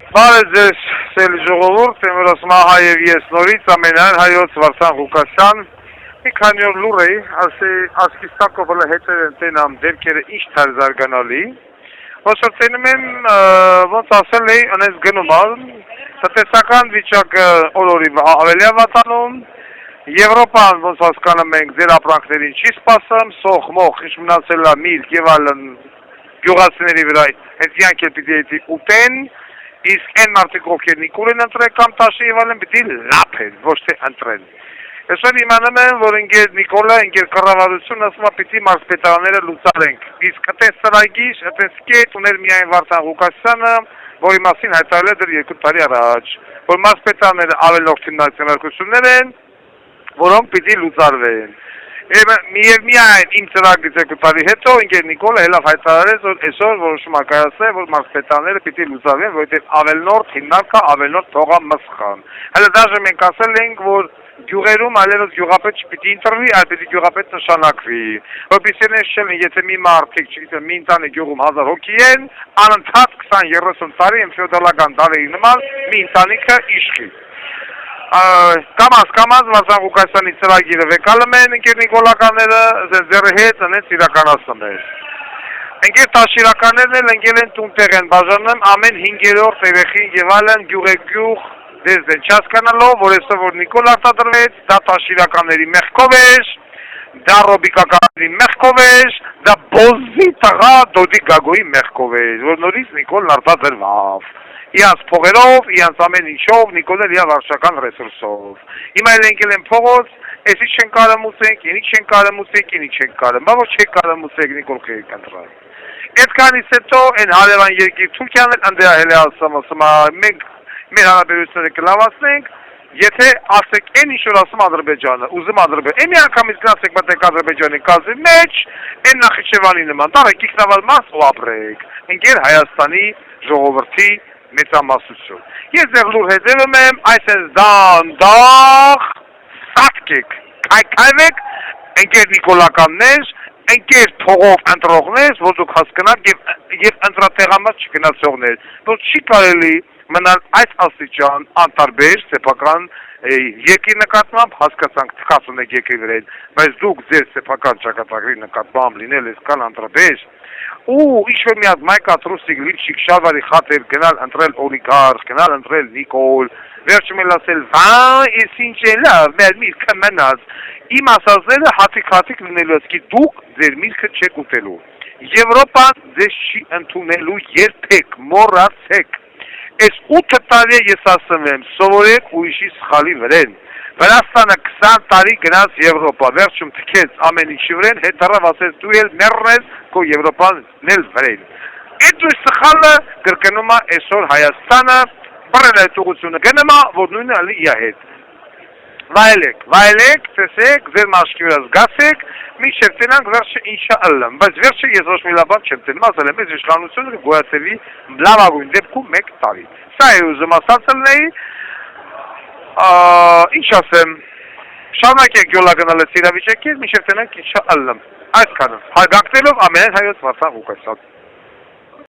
Բարև ձեզ, սիրելի ժողովուրդ, եմ ասում հայև ես նորից ամենայն հայոց Վարդան Ղուկասյան, մի քանի օր լուր էի, ասկիստակով հետեր են տենամ դեպքերը ինչ թար զարգանալի, ոնց որ տենում եմ, ոնց ասել էի, ընես գնում ալ, տնտեսական վիճակը օր-օրի ավելի ավատանում, Եվրոպան ոնց հասկանում ենք ձեր ապրանքներին չի սպասում, սոխ, մոխ, ինչ մնացել է միլք եւ այլն գյուղացիների վրա հետ յանք էլ պիտի ուտեն, իսկ այն մարդիկ ովքեր նիկուլ են ընտրել կամ տաշի եւ այլն պիտի լափեն, ոչ թե ընտրեն։ Այսօր իմանում եմ, որ ընկեր Նիկոլը, ընկեր կառավարությունը ասում է պիտի մարզպետարանները լուծարենք, իսկ այդպես ծրագիր, այդպես կետ ուներ միայն Վարդան Ղուկասյանը, որի մասին հայտարարել է դեռ 2 տարի առաջ, որ մարզպետարանները ավելորդ հիմնադրամություններ են, որոնք պիտի լուծարվեն։ Եվ միայն իմ ծրագրից 2 տարի հետո ընկեր Նիկոլը հելավ հայտարարեց, որ այսօր որոշում է կայացել, որ մարզպետարանները պիտի լուծարվեն, որովհետև ավելորդ հիմնարկը ավելորդ թողամսխան։ Հələ դաժե մենք ասել ենք, որ գյուղերում այլևս գյուղապետ չպիտի ընտրվի, այլ պիտի գյուղապետ նշանակվի։ Որպեսզի նշել են, եթե մի մարդ, չգիտեմ, մի ընտանիք գյուղում 1000 հոգի են, անընդհատ 20-30 տարի ֆեոդալական տարի նման մի ընտանիքը իշխի։ Կամաց Վարդան Ղուկասյանի ծրագիրը վեկալում են ընկեր նիկոլականները, ձերը հետ ընեց իրականացնում են։ Ընկեր տաշիրականներն էլ ընկել են տուն-տեղ են բաժանում ամեն 5-րդ երեխին եւ այլն գյուղ դες չհասկանալով, որ այսօր որ Նիկոլ արտադրվեց, դա տաշիրականների մեղքով էր, դա ռոբիկականների մեղքով էր, դա բոզի տղա դոդի գագոյի մեղքով էր, որ նորից Նիկոլն արտադրվավ։ Իրանց փողերով, իրանց ամեն ինչով, Նիկոլն իր վարչական ռեսուրսով։ Հիմա էլ ընկել են փողոց, էսի չեն կարամուծենք, ինի չեն կարամուծենք, ինի չեն կարամ, բա որ չեք կարամուծենք Նիկոլ քեկ ընտրալ։ Այդքանից հետո այն հարևան երկիր Թուրքիան էլ ընդդահել է ասում, մենք մեր հարաբերությունները կլավացնենք, եթե ասեք այն ինչ որ ասում Ադրբեջանը, ուզում Ադրբեջանը, մի անգամից գնացեք մտեք Ադրբեջանի կազմի մեջ, այն Նախիջևանի նման, տարեք ինքնավար մաս ու ապրեք։ Ընկեր Հայաստանի ժողովրդի մեծամասնություն։ Ես դեռ լուր հետևում եմ, այսպես դանդաղ սատկեք, քայքայվեք, ընկեր նիկոլականներ, ընկեր թողով ընտրողներ, որ դուք հասկանաք եւ ընտրատեղամաս չգնացողներ, որ չի կարելի մնալ այս աստիճան անտարբեր սեփական երկրի նկատմամբ հասկացանք թքած ունեք երկրի վրա, բայց դուք ձեր սեփական ճակատագրի նկատմամբ լինել եսքան անտարբեր ու ինչ-որ մի հատ մայկա տրուսիկ լիպշիկ շալվարի խաթեր գնալ ընտրել օլիգարխ, գնալ ընտրել Նիկոլ, վերջում էլ ասել, ես ինչ է լավ, մեր միրգը մնաց, իմ ասածները հատիկ լինելու ասկի դուք ձեր միրգը չեք ուտելու, Եվրոպան ձեզ չի ընդունելու երբեք, մոռացեք, այս 8 տարի ես ասում եմ, սովորեք ուրիշի սխալի վրեն, Վրաստանը 20 տարի գնաց Եվրոպա, վերջում թքեց ամեն ինչի վրեն, հետարավ ասեց դու էլ մեռնես, քո Եվրոպան էլ վրեն։ Այդ ու սխալը կրկնում է այսօր Հայաստանը, բռնել այդ ուղղությունը գնում է, որ նույնը ալի իր հետ։ Վայելեք, տեսեք, ձեր մաշկի վրա զգացեք, մինչև տենանք վերջը ինչա ըլլեմ, բայց վերջը ես ոչ մի լավ բան չեմ տենում, ասել եմ, այս իշխանությունը կգոյացվի լավագույն դեպքում 1 տարի։ Սա է ուզում ասացելնեի, ինչ ասեմ, շարունակեք գյուղագնալը իրավիճակից, մինչև տենանք ինչա ըլլեմ, այսքանը, հարգանքներով ամենայն հայոց Վարդան Ղուկասյան։